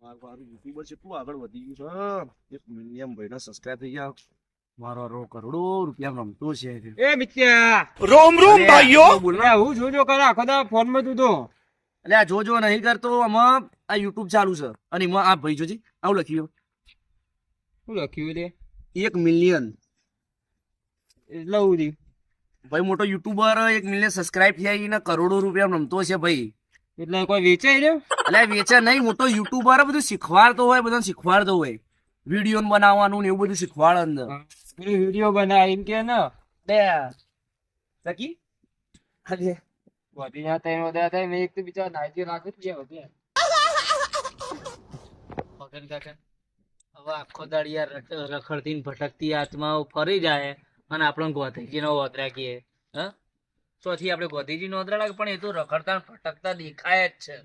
મારું યુટ્યુબર કેટલું આગળ વધી ગયું છે. 1 મિલિયન ભાઈના સબસ્ક્રાઇબ થઈ ગયા. મારો કરોડો રૂપિયા રમતો છે. એ મિત્યા રોમ રોમ ભાઈઓ. બોલવા હું જોજો કરે આખો દા ફોન માં તું તો એટલે આ જોજો નહીં કરતો. આમાં આ યુટ્યુબ ચાલુ છે અને એમાં આ ભાઈ જોજી આવું લખ્યું શું લખ્યું રે 1 મિલિયન. એટલે હું રી ભાઈ મોટો યુટ્યુબર 1 મિલિયન સબસ્ક્રાઇબ થયા ને કરોડો રૂપિયા રમતો છે ભાઈ. એટલે કોઈ વેચાય રહ્યો એટલે વેચે નહીં, મોટો યુટ્યુબર બધું શીખવાડતો હોય, બધાને શીખવાડતો હોય, વિડીયો બનાવવાનું ને એવું બધું શીખવાડે અંદર. વિડીયો બનાવી એમ કે ને લે સકી હાલે વધી ના થાય વધ્યા થાય ને એક તો બિચારા નાઈજી રાખે જ ગયા વધ્યા મગન કાકા હવે આખો દાડી યાર રખડતી ને ભટકતી આત્માઓ ફરી જાય અને આપણે ગોધીજી નો ઓદરા કીએ હા ચોથી આપણે ગોધીજી નો ઓદરા લાગે પણ એ તો રખડતા ને ભટકતા દેખાય જ છે.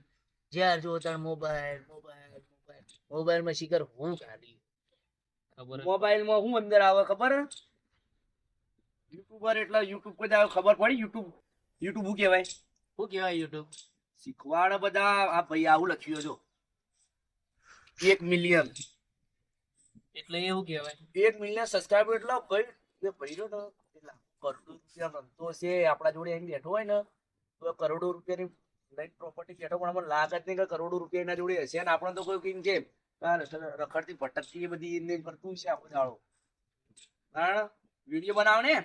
જ્યાં જો ત્યાં મોબાઈલ મોબાઈલ મોબાઈલ મોબાઈલ માં શિખર હું ગાડી ખબર મોબાઈલ માં હું અંદર આવે ખબર? યુટ્યુબર એટલે યુટ્યુબ કોઈ દાડો ખબર પડી? યુટ્યુબ શું કહેવાય? શું કહેવાય યુટ્યુબ શીખવાડે બધા. આ ભાઈ આવું લખ્યું જો 1 મિલિયન એટલે એવું કહેવાય 1 મિલિયન સબસ્ક્રાઇબર એટલે ભાઈ એ ભાઈનો તો કેટલા કરોડો રૂપિયા રમતો છે. આપણા જોડે અહીં બેઠો હોય ને તો કરોડો રૂપિયાની લઈને પ્રોપર્ટી બેઠો, પણ અમને લાગ જ નહીં કે કરોડો રૂપિયા એના જોડે હશે. ને આપણે તો કોઈ કઈ છે રખડતી ભટકતી એ બધી એને કરતું છે આખો દાડો. કારણ વિડીયો બનાવો ને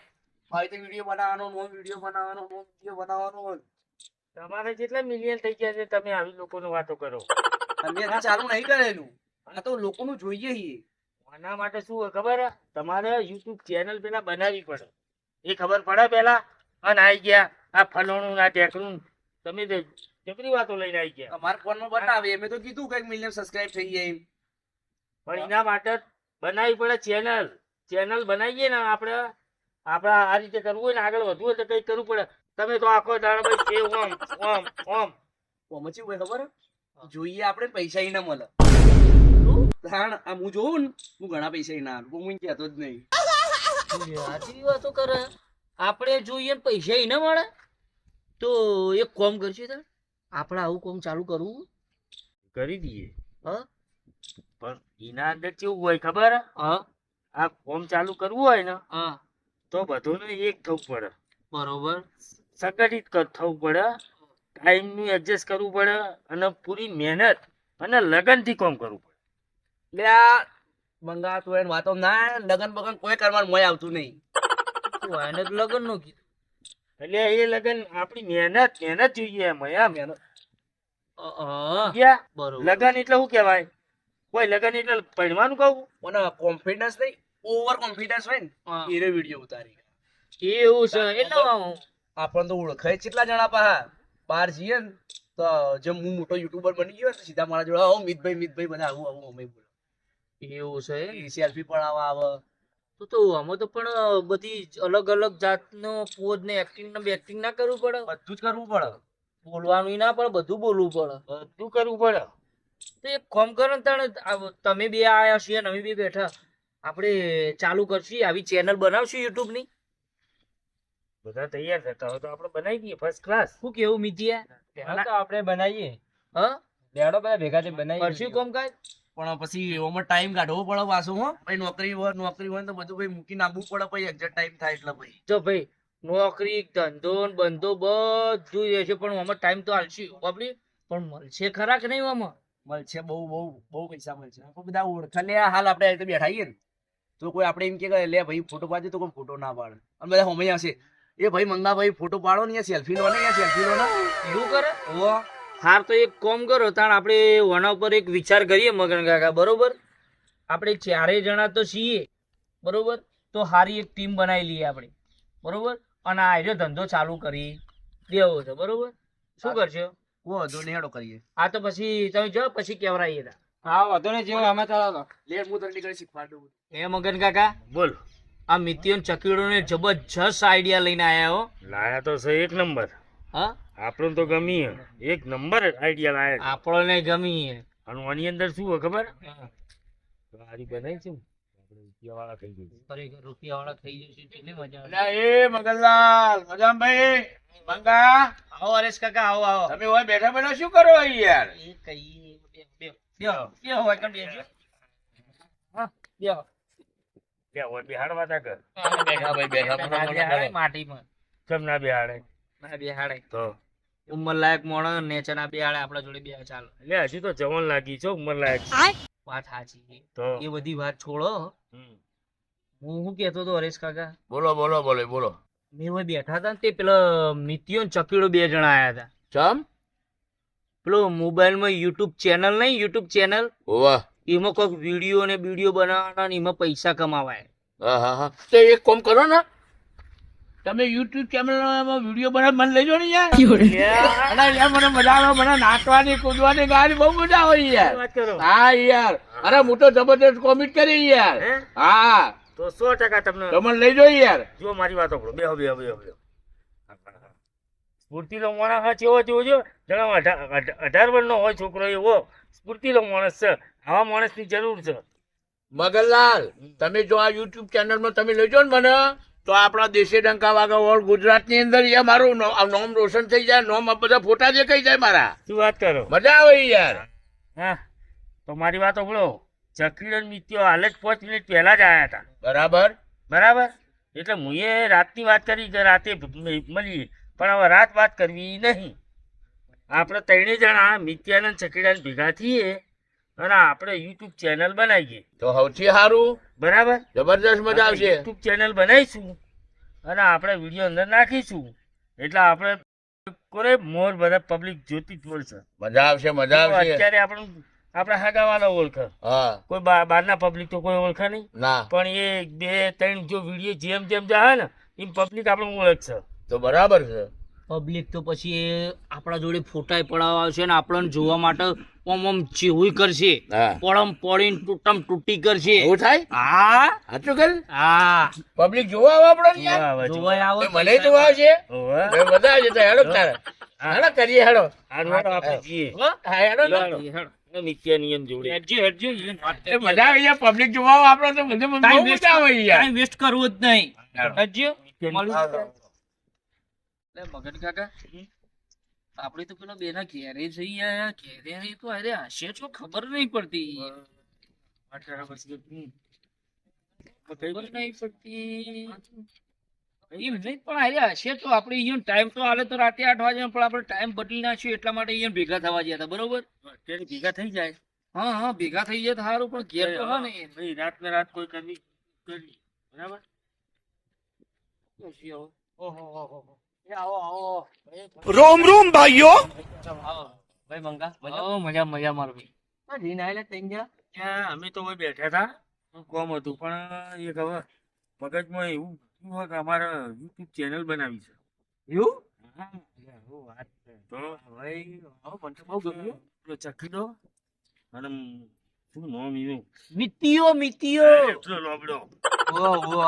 ભાઈ તો વિડીયો બનાવવાનો, વિડીયો બનાવવાનો, વિડીયો બનાવવાનો. તમારે જેટલા મિલિયન થઈ ગયા છે તમે આવી લોકોની વાતો કરો. તમે ચાલુ નહીં કરેલું, આ તો લોકોનું જોઈએ છીએ. આના માટે શું હોય ખબર? તમારે યુટ્યુબ ચેનલ પેલા બનાવવી પડે. એ ખબર પડે પેલા અને આવી ગયા આ ફલોણું ના ટેકરું તમે તો જબરી વાતો લઈને આવી ગયા. અમારા ફોનમાં બતાવે અમે તો કીધું કઈક મિલિયન સબસ્ક્રાઇબ થઈ જાય એમ. પણ એના માટે બનાવવી પડે ચેનલ. ચેનલ બનાવીએ ને આપણે આ રીતે કરવું હોય ને આગળ વધવું હોય તો કઈક કરવું પડે. તમે તો આખો દાડો ભાઈ ઓમ ઓમ ઓમ પહોંચ્યું હોય ખબર? જોઈએ આપણે પૈસા ઈ ના મળે. આ હું જોઉં ને હું ઘણા પૈસા ઈ ના આલું, હું કહેતો જ નહીં. આટલી વાતો કરે. આપણે જોઈએ ને પૈસા ઈ ના મળે તો એક કોમ કરશું તાર આપણે આવું કોમ ચાલુ કરવું કરી દઈએ. હા પણ એના અંદર કેવું હોય ખબર? હા આ કોમ ચાલુ કરવું હોય ને હા તો બધું એક થવું પડે. બરોબર સંગઠિત થવું પડે, ટાઈમ નું એડજસ્ટ કરવું પડે અને પૂરી મહેનત અને લગન થી કામ કરવું પડે. એટલે આ મંગાતો હોય વાતો ના લગન બગન કોઈ કરવાનું મોય આવતું નહીં. એને તો લગન નું કીધું એટલે એ લગન આપણી મહેનત જોઈએ એમાં મહેનત. લગન એટલે શું કેવાય? કોઈ લગન એટલે ભણવાનું કહું મને કોન્ફિડન્સ નહીં, ઓવર કોન્ફિડન્સ હોય ને એને વિડીયો ઉતારી એવું છે. એટલે આપણને તો ઓળખાય કેટલા જણા પા બહાર જઈએ ને તો જેમ હું મોટો યુટ્યુબર બની ગયો સીધા મારા જોડે આવો મિતભાઈ બધા આવું આવું અમે બોલો એવું છે. સેલ્ફી પડાવવા આવે. તો આમાં તો પણ બધી અલગ અલગ જાતનો પોઝ ને એક્ટિંગ ને બેક્ટિંગ ના કરવું પડે? બધું જ કરવું પડે. બોલવાનું ના પડે, બધું બોલવું પડે, બધું કરવું પડે. તો એક કામ કરો ને તાણે તમે બે આયા છીએ ને અમે બે બેઠા આપણે ચાલુ કરશું આવી ચેનલ બનાવશું યુટ્યુબ ની. બધા તૈયાર થતા હોય તો આપણે બનાવી દઈએ ફર્સ્ટ ક્લાસ. શું કેવું મિતિયા? તો આપણે બનાવીએ. હા બેડો બધા ભેગા થઈ બનાવીએ કરશું કામકાજ. પણ પછી એમાં ટાઈમ કાઢવો પડે પાછો. હો ભાઈ નોકરી હોય તો બધું ભાઈ મૂકીને આવવું પડે. પછી એક્ઝેક્ટ ટાઈમ થાય એટલે ભાઈ જો ભાઈ નોકરી ધંધો બંધો બધું રહેશે પણ આમાં ટાઈમ તો હાલશે બાપડી. પણ મળશે ખરા કે નહીં? આમાં મળશે, બહુ બહુ બહુ પૈસા મળશે. બધા ઓળખા લે હાલ આપણે તો બેઠા આવીએ ને તો કોઈ આપણે એમ કે લે ભાઈ ફોટો પાડજો તો કોઈ ફોટો ના પાડે અને બધા હોમે આવશે એ ભાઈ મંગા ભાઈ ફોટો પાડો ને સેલ્ફી લો ને સેલ્ફી લો ને એવું કરે. હાર તો એક કામ કરો તાણ આપણે વના ઉપર એક વિચાર કરીએ મગન કાકા. બરોબર આપણે ચારેય જણા તો છીએ બરોબર તો સારી એક ટીમ બનાવી લઈએ આપણે બરોબર અને આ જો ધંધો ચાલુ કરી દેવો છે બરોબર. શું કરશો? વધુ નેડો કરીએ. આ તો પછી તમે જો પછી કેવરાઈએ તા. હા વધુ ને જેવું અમે ચાલો લે હું તને નીકળી શીખવાડ દઉં. એ મગન કાકા બોલ. આ મિતિયો ચકીડો ને જબરજસ્ત આઈડિયા લઈને આયા હો. લાયા તો છે એક નંબર. હા આપણને તો ગમી એક નંબર આઈડિયા લાયા. આપણને ગમી અને આની અંદર શું હોય ખબર? ગાડી બનાવી છે રૂપિયા વાળા થઈ જશે કેટલી મજા. એ મગનલાલ મજામભાઈ મંગા આવો હરેશ કાકા આવો આવો. તમે હોય બેઠા બેઠા શું કરો યાર? એ કઈ બેહો બેહો હોય કણ બેસજો. હા બેહો. બે હોય બિહાડવા તા કર બેઠા ભાઈ બેઠા ના મને બેહાડે માટીમાં. કેમ ના બિહાડે ના બેહાડે. તો ઉંમર લાયક મોણસ નેચર ના બેહાડે આપણા જોડે બે ચાલો. એટલે હજી તો જવાન લાગી છો ઉંમર લાયક વાત સાચી છે. તો એ બધી વાત છોડો. હમ. હું શું કહેતો હતો હરેશ કાકા, બોલો બોલો બોલો બોલો મેં હવે બેઠા હતા ને તે પેલા મિતિયો ને ચકીડો 2 જણા આયા હતા. ચમ પેલો મોબાઈલમાં યુટ્યુબ ચેનલ નહીં, યુટ્યુબ ચેનલ, ઓવા એમાં કોઈક વિડીયો ને વિડીયો બનાવવાના ને એમાં પૈસા કમાવાય. હા હા હા તો એક કામ કરો ને, તમે યુટ્યુબ ચેનલમાં વિડીયો બનાવ મને લઈ જાઓ ને યાર. અરે યાર મને મજા આવે, મને નાચવાની કૂદવાની ગાવાની બહુ મજા આવે યાર. વાત કરો હા યાર, અરે હું તો જબરદસ્ત કોમેન્ટ કરી યાર. હે? હા તો 100% તમને તો મને લઈ જાઓ યાર. જો મારી વાતો કરો બેહો બેહો બેહો બેહો સ્ફૂર્તિલો માણસ હા ચેવો ચેવો જો જણા 18 વર્ષનો હોય છોકરો એવો સ્ફૂર્તિલો માણસ છે. આવા માણસની જરૂર છે. મગનલાલ, તમે જો આ યુટ્યુબ ચેનલમાં તમે લઈ જાઓ ને મને, તો આપણા દેશે ડંકા વાગા ઓલ ગુજરાતની અંદર યાર મારું નામ રોશન થઈ જાય, નામ બધા ફોટા દેખાઈ જાય મારા. શું વાત કરો મજા આવે યાર. હા તો મારી વાતો બોલો ચકીડન મિત્યો હાલ જ 5 મિનિટ પહેલા જ આવ્યા હતા. બરાબર બરાબર એટલે હું એ રાતની વાત કરી કે રાતે મળીએ પણ હવે રાત વાત કરવી નહીં. આપણે 3 જણા મિત્યાનંદ ચકીડાને ભેગા થઈએ અને આપણે યુટ્યુબ ચેનલ બનાવીએ. તો સૌથી સારું, બરાબર જબરદસ્ત મજા આવશે. યુટ્યુબ ચેનલ બનાવીશું અને આપણે વિડીયો અંદર નાખીશું એટલે આપણે કોરે મોર બધા પબ્લિક જોતી જ મળશે. મજા આવશે મજા આવશે. અત્યારે આપણા હાગાવાળા ઓળખે, હા કોઈ બહારના પબ્લિક તો કોઈ ઓળખે નહીં, ના પણ એ 2-3 જો વિડીયો જેમ જેમ જાય ને એમ પબ્લિક આપણે ઓળખશે. તો બરાબર છે. પબ્લિક તો પછી એ આપણા જોડે ફોટા પડાવવા આવશે ને આપણને જોવા માટે ઓમ ઓમ ચેવું કરશે, હા પડમ પડીને તૂટમ તૂટી કરશે. એવું થાય. હા સાચું કર. હા પબ્લિક જોવા આવે આપણે યાર. વાહ, જોવાય આવે. એ મને જોવા આવશે. ઓવે. એ મજા આવશે. તો હેડો તારે હેડો કરીએ હેડો. હારું, હારું, આપણે જઈએ. હા હેડો ને. હારું. નિત્ય નિયમ જોડે એ મજા આવે યાર, પબ્લિક જોવા આવે આપણે તો બહુ મજા આવે યાર. ટાઈમ વેસ્ટ કરવો જ નહીં. હજુ નિત્યની- મગન કાકા, આપણે તો પેલા બેના ઘેરે જઈ આયા, ઘેરે તો અરે હશે છો ખબર નહીં પડતી. ખબર નહીં પડતી એમ નહીં, પણ અરે હશે તો આપણે અહીંયા ટાઈમ તો હાલે તો રાતે 8 વાગે, પણ આપણે ટાઈમ બદલી નાખ્યો એટલા માટે અહીંયા ભેગા થવા ગયા હતા. બરોબર, અત્યારે ભેગા થઈ જાય હા હા ભેગા થઈ જાય તો સારું, પણ ઘેર તો હા ને ભાઈ રાત ને રાત કોઈ કરવી કરી બરાબર. ઓહો આવો આવો રોમ રોમ ભાઈઓ. ભાઈ મંગા મજા મજા મારો ભાઈ રીન આયલા તઈ ગયા. ત્યાં અમે તો હોય બેઠા હતા, કોમ હતું પણ એક હવે મગજમાં એવું થયું હોય કે અમારે યુટ્યુબ ચેનલ બનાવી છે. એવું હા, એવું વાત છે. તો ભાઈ મને તો બહુ ગમ્યું. પેલો ચકીડો અને શું નામ એનું મિતિયો એટલો લોબડો ઓ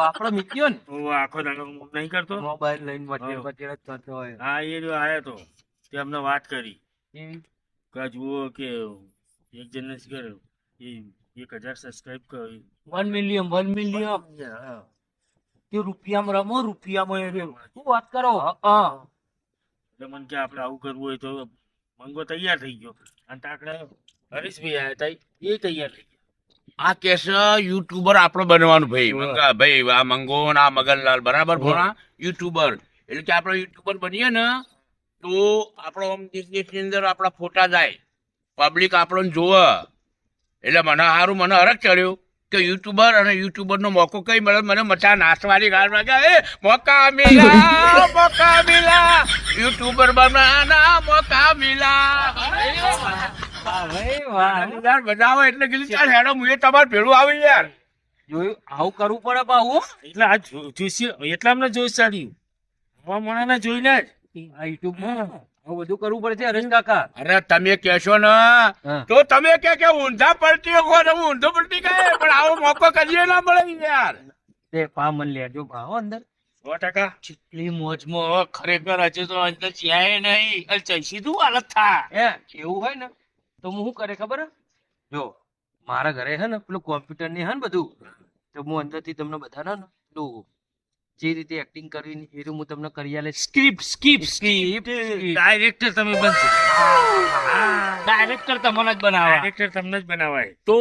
આપણો મિતિયો ને તો આખો દાડો નહીં કરતો. મોબાઈલ લઈને વટેર વટેર જ કરતો હોય. હા એ જો આયો તો તે અમને વાત કરી કે જુઓ કે એક જણને શું કર્યું એ 1000 સબસ્ક્રાઇબ કર્યું 1 મિલિયન તે રૂપિયામાં રમો, રૂપિયામાં એ રહ્યો. શું વાત કરો? હા એટલે મને કે આપણે આવું કરવું હોય તો મંગો તૈયાર થઈ ગયો અને તાકડા હરીશભાઈ આવ્યા હતા એ તૈયાર થઈ ગયા. આ કેસ યુટ્યુબર આપણે બનવાનું ભાઈ. ભાઈ આ મંગો ને આ મગનલાલ બરાબર ભોણા યુટ્યુબર. એટલે કે આપણે યુટ્યુબર બનીએ ને તો આપણો આમ દેશની અંદર આપણા ફોટા જાય, પબ્લિક આપણને જોવે. એટલે મને સારું, મને હરખ ચડ્યો કે યુટ્યુબર અને યુટ્યુબર નો મોકો કઈ મળે. મને મચા નાચવાની ગાળ વાગ્યા, એ મોકા મિલા યુટ્યુબર બનાના મોકા મિલા. યાર મજા આવે એટલે કીધું ચાલ હેડો હું એ તમારે ભેળું આવી યાર. જોયું આવું કરવું પડે બાહુ. એટલે આ જોઈશે એટલા અમને જોઈ સાડ્યું આવા મોણાને જોઈને જ આ યુટ્યુબ માં આવું બધું કરવું પડે છે હરેશ કાકા. અરે તમે કહેશો ને તો તમે કે ઊંધા પડતી હો ને હું ઊંધો પડતી કહે, પણ આવો મોકો કરીએ ના મળે યાર. તે પા મન લેજો ભાવ અંદર 100%. ચીટલી મોજમાં ખરેખર હજુ તો અંદર જ્યાંય નહીં સીધું હાલત થા. એવું હોય ને તો હું શું કરે ખબર હે? જો મારા ઘરે હે ને પેલું કોમ્પ્યુટર ની હે ને બધું, તો હું અંદર થી તમને બધાને ને પેલું જે રીતે એક્ટિંગ કરવી ને એ રીતે હું તમને કરી આલે સ્ક્રિપ્ટ ડાયરેક્ટર તમે બનશો. ડાયરેક્ટર તમને જ બનાવવા ડાયરેક્ટર તમને જ બનાવાય. તો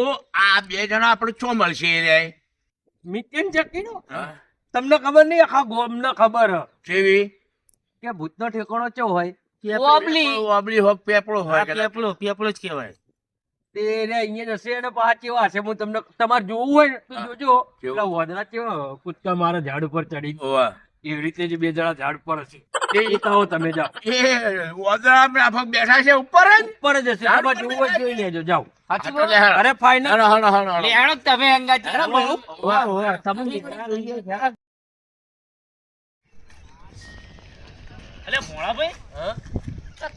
આ બે જણા આપણે ચો મળશે એ રે મિત્યન ચકીનો તમને ખબર નહીં આખા ગોમને ખબર હ કેવી કે ભૂતનો ઠેકાણો ચો હોય ઓબલી હોક પેપડો હોય આ પેપલો જ કહેવાય. તે એને અહીંયા જશે અને પાછા કેવા હશે હું તમને તમારે જોવું હોય ને તો જોજો કેવું? પેલા વાદળા કેવા કૂદકા મારા ઝાડ ઉપર ચડી ઓવા એવી રીતે જ બે જણા ઝાડ પર હશે એ કહો તમે જાઓ એ ઓદરા આપણે આફક બેઠા છે ઉપર જ ઉપર જ હશે તમારે જોવું હોય જોઈ લેજો જાઓ સાચું એટલે બોલો? હેડ. અરે ફાઈનલ હાલો, હાલો, હાલો, હાલો. લે હેડો તમે અંગાથી. તમે નીકળ્યા રહીએ યાર. અલે ભોળાભાઈ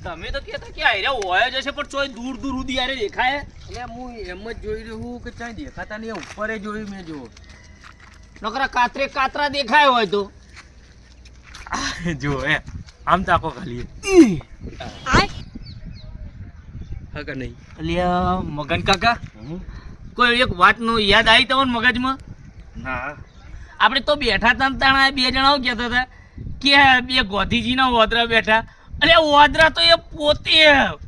તમે તો કહેતા કે આયરા હોય જશે પણ ચોય દૂર દૂર સુધી આરે દેખાય. એટલે હું એમ જ જોઈ રહ્યો છું કે ક્યાંય દેખાતા નહીં ઉપર જોયું મેં જો નકરા કાતરા દેખાય હોય તો જો આમ તાકો ખાલી હા કે નહીં અલ્યા મગન કાકા કોઈ એક વાત નું યાદ આવી તમને મગજમાં? ના આપણે તો બેઠા તા ને તાણા બે જણા શું કહેતા હતા કે બે ગોધીજીના ઓદરા બેઠા. અરે ઓદરા તો એ પોતે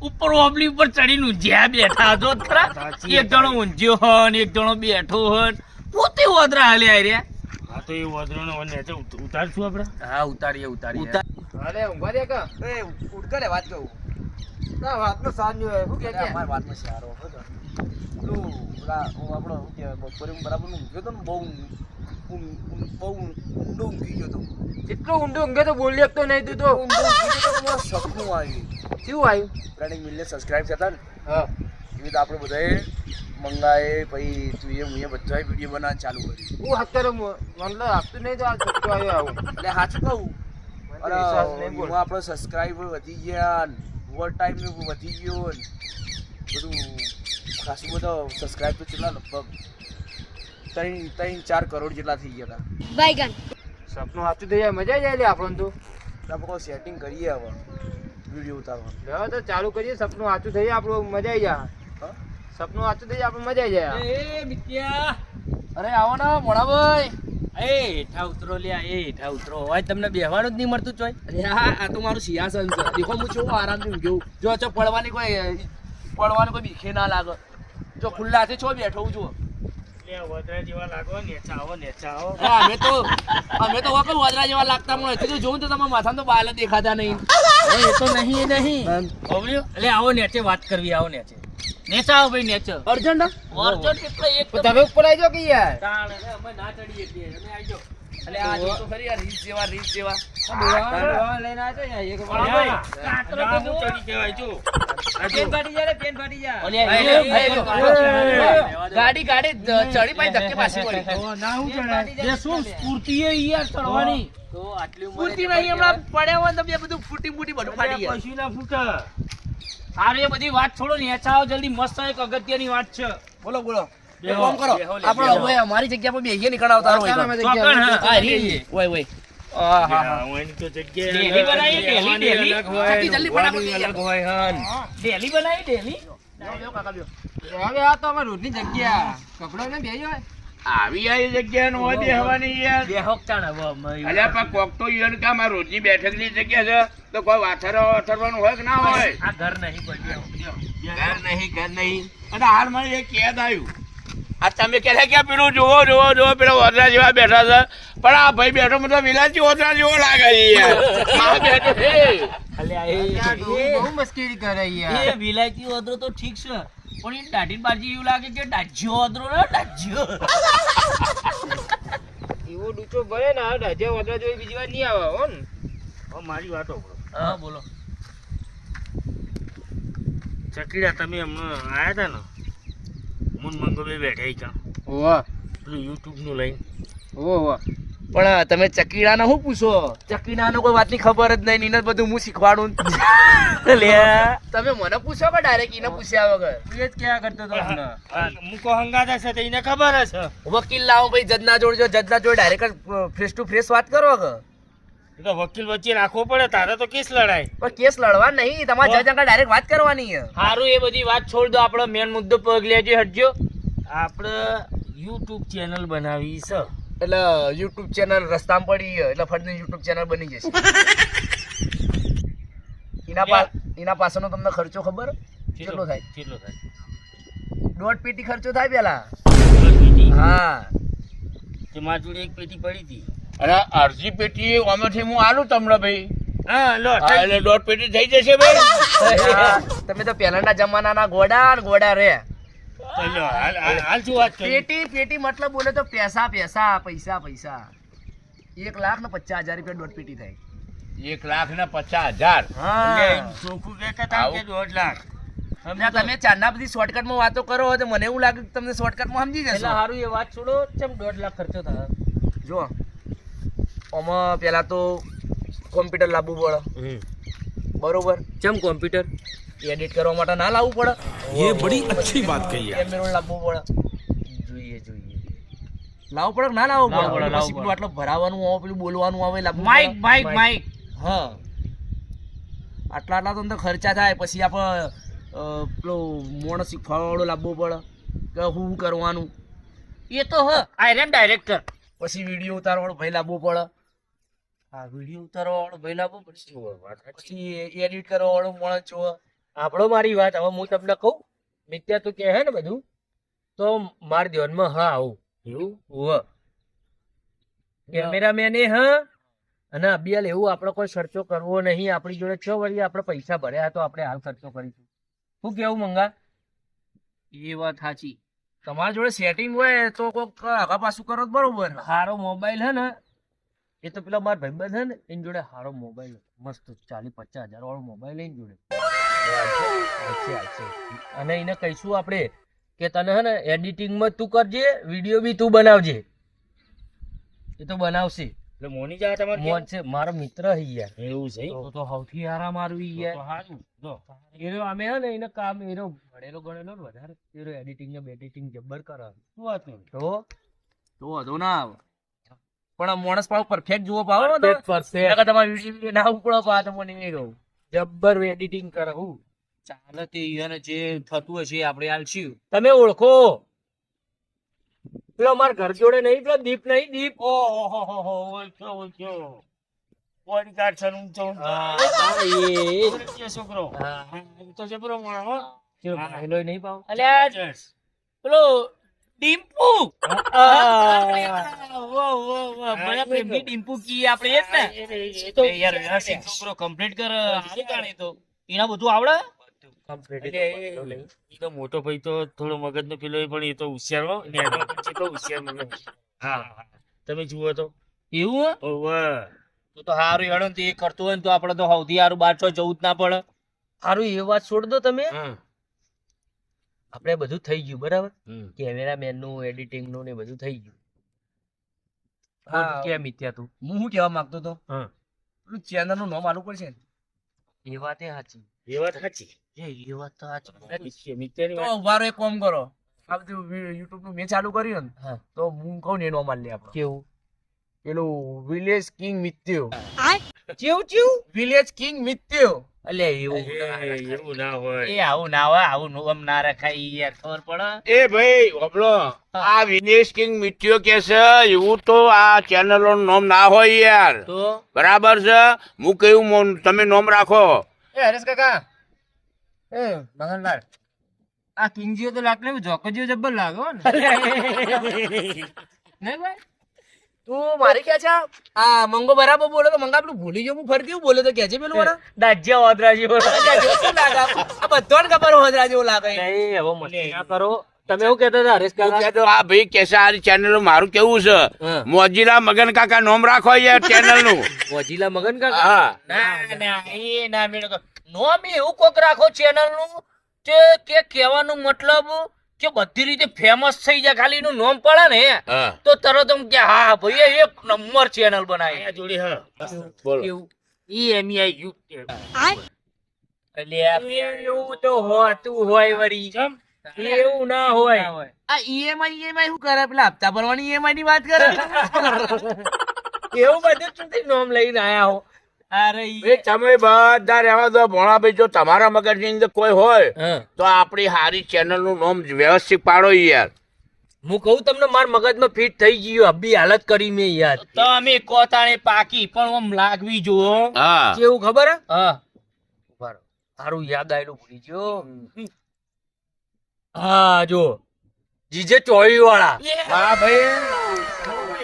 ઉપર ઓબલી ઉપર ચડીને ઊંઝ્યા બેઠા જો ખરા. એક જણો ઊંઝ્યો હન એક જણો બેઠો હન પોતે ઓદરા હાલ્યા રહ્યા. આ તો એ વોદરોનો નેચે ઉતારશું આપણે. હા ઉતારીએ ઉતાર. અરે ઊંઘવા દે કા એ ઉડકા લે વાત કહું ના વાતનો સાંજ હોય શું કે અમાર વાતનો સારો હતો પેલું ઓલા હું આપણો શું કહેવાય બપોરે હું બરાબર ઊંઘ્યો તો ને બહુ ઊંડો ઊંઘી ગયો તો જેટલો ઊંડો ઊંઘે તો બોલી શકતો નહીં તું તો ઊંડો ઊંઘી ગયો તો મને સપનું આવ્યું શું આવ્યું રનિંગ મિલિયન સબસ્ક્રાઇબ થતા ને હા એવી રીતે આપણે બધાએ મંગાએ પછી તું એ મુએ બધાએ વિડીયો બનાવવાનું ચાલુ કર્યું હું હાથ કરો મને આપતું નહીં તો આ છોકરો આવ્યો આવું એટલે સાચું કહું મને વિશ્વાસ નહીં બોલ. એમાં આપણો સબસ્ક્રાઇબર વધી ગયા ઓવર ટાઈમ વધી ગયો ને બધું ખાસું બધો સબસ્ક્રાઇબ તો કેટલા લગભગ 3-4 કરોડ જેટલા થઈ ગયા હતા સપનું સાચું થઈ જાય મજા જાય લે આપણને તો એટલે આપણે કોઈ સેટિંગ કરીએ હવે વિડીયો ઉતારવાનું લેવા તો ચાલુ કરીએ સપનું સાચું થઈ જાય આપણું મજા આવી જાય હા? સપનું સાચું થઈ જાય આપણે મજા આવી જાય એ મિત્યા અરે આવો ને મોડાભાઈ એ હેઠા ઉતરો લ્યા એ હેઠા ઉતરો હોય તમને બેહવાનું જ નહીં મળતું ચોય. અરે આ તો મારું સિંહાસન છે દેખો હું છું આરામથી ઊંઘ્યો જો ચો પડવાની કોઈ બીખે ના લાગે જો ખુલ્લા હાથે છો બેઠો હું છું એટલે વોદરા જેવા લાગો નેચા આવો અમે તો વખત વાદરા જેવા લાગતા પણ હજી તો જોઉં તો તમારા માથામાં તો બાલ જ દેખાતા નહીં એ તો નહીં ઓબલ્યો એટલે આવો નેચે વાત કરવી આવો નેચે આવો ભાઈ નેચે અર્જન્ટ અર્જન્ટ એટલે એક તો તમે ઉપર આવી જાઓ કે યાર તાણ એટલે અમે ના ચડીએ છીએ તમે આવી જાઓ. એટલે આ જો તો ખરી આ રીસ જેવા ડોહા લઈને આવ્યો યાર એક ભાઈ, કાતરો તો જુઓ. ચડી કહેવાય જો. પેન ફાટી જાય રે, પેન ફાટી જાય ઓલ્યા, એ, એ, એ, એ, ગાડી ચડી પાછી ધક્કે પાછી પડી ના હું ચડાય. એ શું સ્ફૂર્તિ એ યાર ચડવાની તો આટલી ફૂટી નહીં હમણાં પડ્યા હોય ને તો બે બધું ફૂટી બધું ફાટી ગયા કશું ના ફૂટે. આ એ બધી વાત છોડો ને હેચાઓ જલ્દી મસ્ત એક અગત્યની વાત છે. બોલો એક બેહો, કામ કરો બેહો લે, આપણે બેહો. હવે અમારી જગ્યા પર બેહીએ નીકળાવતા હોય ચાલો અમે તો. જગ્યા ચોકણ, લઈ હા, જઈએ. હા, ઓય હા હું એની તો જગ્યાએ ડેલી બનાવીએ, રહેવાની ડેલી. અલગ હોય, જલ્દી, જલ્દી ઊંઘવાની ફટાફટ અલગ હોય હન. ડેલી બનાવી ડેલી હવે આ તો અમારી રોજની જગ્યા કપડા ને બેહી હોય આવી આ જગ્યા નો હોય બેહવાની યાર બેહોક ચાણ હવે અમે. અલ્યા પણ કોક તો ઈવન કે આ રોજની બેઠકની જગ્યા છે તો કોઈ વાથરવાનું હોય કે ના હોય આ ઘર નહીં પડ્યું ઘર નહીં અને હાલ મને એક યાદ આવ્યું આ તમે કહે કે પેલું જુઓ પેલો ઓદરા જેવા બેઠા છે પણ આ ભાઈ બેઠો મતલબ વિલાસી ઓદરા જેવો લાગે છે યાર આ બેઠો છે અલ્યા આ ડોહી બહુ મસ્કરી કરે યાર એ વિલાયતી ઓદરો તો ઠીક છે પણ એ દાઢી બાજી એવું લાગે કે ડાજ્યો ઓદરો ને ડાજ્યો. એવો ડૂચો ભરે ને આ ડાજે વડરા જોઈ બીજી વાર નહીં આવે હો ને હવે મારી વાતો સાંભળો. હા બોલો. ચકીડા તમે હમણાં આયા હતા ને મુન મંગો બે બેઠા ઈ કાં ઓવા પેલું યુટ્યુબ નું લઈને ઓવા પણ તમે ચકીડાને શું પૂછો ચકીડાનો કોઈ વાતની ખબર જ નહીં એને બધું હું શીખવાડું લે તમે મને પૂછો કે ડાયરેક્ટ એને પૂછ્યા વગર તું જ ક્યાં કરતો તો હમણાં મૂકો હંગાતા છે તો એને ખબર હશે. વકીલ લાવો ભાઈ જજના જોડજો જજના જોડે ડાયરેક્ટ ફેસ ટુ ફેસ વાત કરો કે એ તો વકીલ વચ્ચે રાખવો પડે તારે તો કેસ લડાય. પણ કેસ લડવા નહીં તમારે જજ આગળ ડાયરેક્ટ વાત કરવાની છે સારું એ બધી વાત છોડ દો આપણો મેન મુદ્દો પગ લેજો હટજો. આપણે યુટ્યુબ ચેનલ બનાવી છે એટલે યુટ્યુબ ચેનલ રસ્તામાં પડી છે, એટલે ફરીને યુટ્યુબ ચેનલ બની જશે. એના પાછળનો તમને ખર્ચો ખબર કેટલો થાય? કેટલો થાય? 1.5 પેટી ખર્ચો થાય પેલા. પેટી હા કે મારી જોડે એક પેટી પડી હતી. અને અડધી પેટી આમાંથી હું આલું તમને ભાઈ. હા લો હા, એટલે 1.5 પેટી થઈ જશે ભાઈ. તમે તો પહેલાના જમાનાના ગોડા ને ગોડા રે. લો, હાલ શું વાત કરી? પેટી મતલબ બોલે તો પૈસા 1,50,50,000 રૂપિયા 1.5 પેટી થાય. 1,50,000. હા ચોખ્ખું કહેતા હતા કે 1.5 લાખ. ના, તમે ચારના બધી શોર્ટકટમાં વાતો કરો તો મને એવું લાગે કે તમને શોર્ટકટમાં સમજી એટલે જશો. સારું એ વાત છોડો, ચમ 1.5 લાખ ખર્ચો થાય? જો આમાં પેલા તો કોમ્પ્યુટર લાવવું પડે, બરોબર? ચમ કોમ્પ્યુટર? એડિટ કરવા માટે ના લાવવું પડે? ये बड़ी अच्छी बात कही है. કેમેરો લાવવું પડે, જોઈએ લાવવું પડે કે ના લાવવું લાવવું પડે? પડે, પછી પેલું આટલું ભરાવાનું આવે, પેલું બોલવાનું આવે, લાવવું માઈક પડે. માઈક માઈક હા આટલા તો અંદર ખર્ચા થાય. પછી આપણે પેલો મોણ શીખવાડો લાવવો પડે કે શું કરવાનું. એ તો હ આયરન ડાયરેક્ટર. પછી વિડીયો ઉતારવાળો ભાઈ લાવવો પડે. આ વિડીયો ઉતારવા વાળો ભાઈ લાવો પડશે. પછી એડિટ કરવા વાળો માણસ જોવે. આપણો મારી વાત હવે હું તમને કહું, મિત્યા તું કહે ને બધું તો મારા ધ્યાનમાં હા આવું એવું? હોવ. કેમેરામેન એ હા અને અબિયાલ એવું આપણે કોઈ ખર્ચો કરવો નહીં. આપણી જોડે છ વળી આપણે પૈસા ભર્યા તો આપણે હાલ ખર્ચો કરીશું. શું કેવું મંગા? એ વાત સાચી. તમારા જોડે સેટિંગ હોય તો કોક આગા પાછું કરો તો બરોબર. સારો મોબાઈલ હે ને એ તો પેલા મારા ભાઈબંધ હે ને એની જોડે સારો મોબાઈલ મસ્ત 40-50 હજાર વાળો મોબાઈલ એની જોડે અને એને કહીશું આપણે કે તને હે ને એડિટિંગમાં તું કરજે, વિડીયો બી તું બનાવજે. એ તો બનાવશે. એટલે મોની જા તમારે મોન છે મારો મિત્ર હે યાર. એવું છે? તો સૌથી હારા મારું ઈ યાર. તો સારું. જો એનો અમે હે ને એને કામ એનો ભણેલો ગણેલો ને વધારે એનો એડિટિંગ ને બેડિટિંગ જબ્બર કરે. શું વાત કરી? તો વાંધો ના આવે. પણ આ માણસ પાછો પરફેક્ટ જોવો પાવો ને તો નકર તમારે વિડીયો ના ઉપડો પા તો મને નહીં કહું. જબ્બર એડિટિંગ કરે હું ચાલે તે એને જે થતું હશે એ આપણે આલશું. તમે ઓળખો પેલો મારા ઘર જોડે નહીં, પેલો દીપ નહીં, દીપ. ઓહો ઓળખ્યો. બોડીગાર્ડ છે ઊંચો ઊંચો. ઓળખ્યો છોકરો. એ તો જબરો માણસ હો. ભાઈલો નહીં પાવ. અલ્યા પેલો ડિમ્પુ. મને પ્રેમની ડિમ્પુ કી આપણે એ જ ને. એ તો યાર વ્યવસ્થિત છોકરો કમ્પ્લીટ કર હારી કાણે તો એના બધું આવડે. એ તો મોટો ભાઈ તો થોડો મગજનો પેલો એ પણ એ તો હોશિયાર હો. ને એનો પણ જેટલો હોશિયાર મને. હા તમે જુઓ તો એવું હે? ઓવે. તો સારું હેડો ને એ કરતો હોય ને તો આપણે તો સૌથી સારું બાર જવું જ ના પડે. સારું એ વાત છોડ દો તમે. હા. આપણે બધું થઈ ગયું બરાબર. હમ. કેમેરામેન નું એડિટિંગ નું ને બધું થઈ ગયું. હા. કેમ મિત્યા તું? હું શું કહેવા માંગતો હતો, હા. પેલું ચેનલ નું નામ આલું પડશે ને. એ વાત એ સાચી. એ વાત સાચી. એ વાત તો સાચી. મિત્રની તો વાત. ઉભારો એક કામ કરો, આ બધું યુટ્યુબ નું મેં ચાલુ કર્યું ને હા. તો હું કહું ને એનો માલ લે આપણે કેવું? પેલું વિલેજ કિંગ મિત્યો. કેવું કેવું? વિલેજ કિંગ મિત્યો. અલે એવું એવું ના હોય. એ આવું ના હોય, આવું નોમ ના રખાય યાર. ખબર પડે? એ ભાઈ હોભળો, આ વિનેશ કિંગ મિત્યો કે છે એવું તો આ ચેનલો નું નામ ના હોય યાર. તો બરાબર છે, હું કેવું તમે નામ રાખો. એ હરેશ કાકા, એ મગનલાલ આ કિંગજીઓ તો લાગલે જોકજીઓ જબ્બર લાગે હો ને. નહીં ભાઈ? તું મારી ક્યાં છે? આ મંગો બરાબર બોલે તો મંગા પેલું ભૂલી ગયો, હું ફરી કેવું બોલે તો કેજે પેલું વાળા. દાજ્યા વાદરા જેવો. શું લાગે? આ બધાને ખબર હોય જેવું લાગે. નહીં હવે મસ્તી ના કરો. તમે એવું કહેતા હતા હરેશ હું કાકા? કહેતો આ ભાઈ કેસે આ ચેનલ મારું કેવું છે, હા. મોજીલા મગન કાકા નામ રાખો યાર ચેનલ નું. વજીલા મગન કાકા? હા. ના ના એ ના મેળ કર. નોમ એવું કોક રાખો ચેનલ નું કે કહેવાનો મતલબ કે બધી રીતે ફેમસ થઈ જાય. ખાલી એનું નામ પડે ને હા. તો તરત એમ કે હા ભાઈ એક નંબર ચેનલ બનાવી. આ જોડી હા. બોલો. એવું ઈ એમ આઈ યુ એટલે એવું તો હોતું હોય વળી. એવું ના હોય. આ ઈએમઆઈ શું કરે? પેલા હપ્તા ભરવાની ઈએમઆઈ ની વાત કરે. એવું બધું શું નામ લઈને આયા હો? અરે એ તમે બધા રહેવા દો ભોળા ભાઈ, જો તમારા મગજની અંદર કોઈ હોય હા તો આપણી હારી ચેનલ નું નામ વ્યવસ્થિત પાડો યાર. હું કહું તમને માર મગજમાં ફિટ થઈ ગયું અભી હાલત કરી મેં યાર તમે કોતાણે પાકી પણ આમ લાગવી જુઓ. હા કેવું ખબર હે હા સારું યાદ આવેલું ભૂલી ગયો હા જો જીજે ચોવી વાળા હા ભાઈ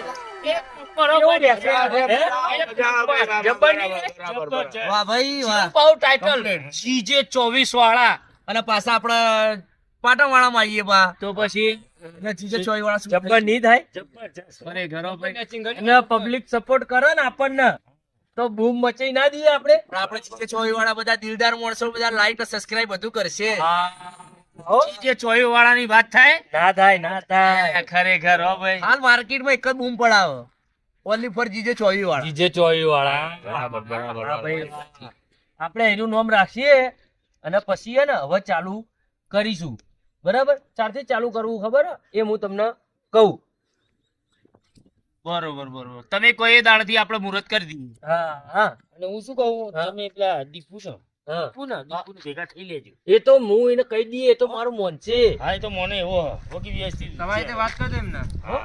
વાહ ભાઈ વાહ ટાઇટલ જીજે 24 વાળા અને પાછા આપડે પાટણ વાળા માં આવીએ બા તો પછી જીજે ચોવી વાળા જબ્બર નહીં થાય અને પબ્લિક સપોર્ટ કરે ને આપણને તો બૂમ મચાઈ ના દઈએ આપણે આપણે જીજે ચોવી વાળા બધા દિલદાર માણસો બધા લાઈક સબસ્ક્રાઇબ બધું કરશે જીજે 24 વાળાની વાત થાય ના થાય ના થાય ખરેખર હો ભાઈ હાલ માર્કેટમાં એક જ બૂમ પડાવો ઓનલી ફોર જીજે ચોવી વાળા જીજે 24 વાળા હા ભાઈ આપણે એનું નામ રાખીએ અને પછી હે ને હવે ચાલુ કરીશું બરાબર ચારથી ચાલુ કરવું ખબર હે? એ હું તમને કહું બરોબર તમે કોઈ દાડથી આપણે મુહૂર્ત કરી દીધું. હા હા અને હું શું કહું હા. તમે પેલા દીપુ છો હા દીપુને ભેગા થઈ લેજો. એ તો હું એને કહી દઈએ એ તો મારું મોન છે હા એ તો મને એવો હો કે વ્યવસ્થિત તમારી રીતે વાત કરજો એમને હા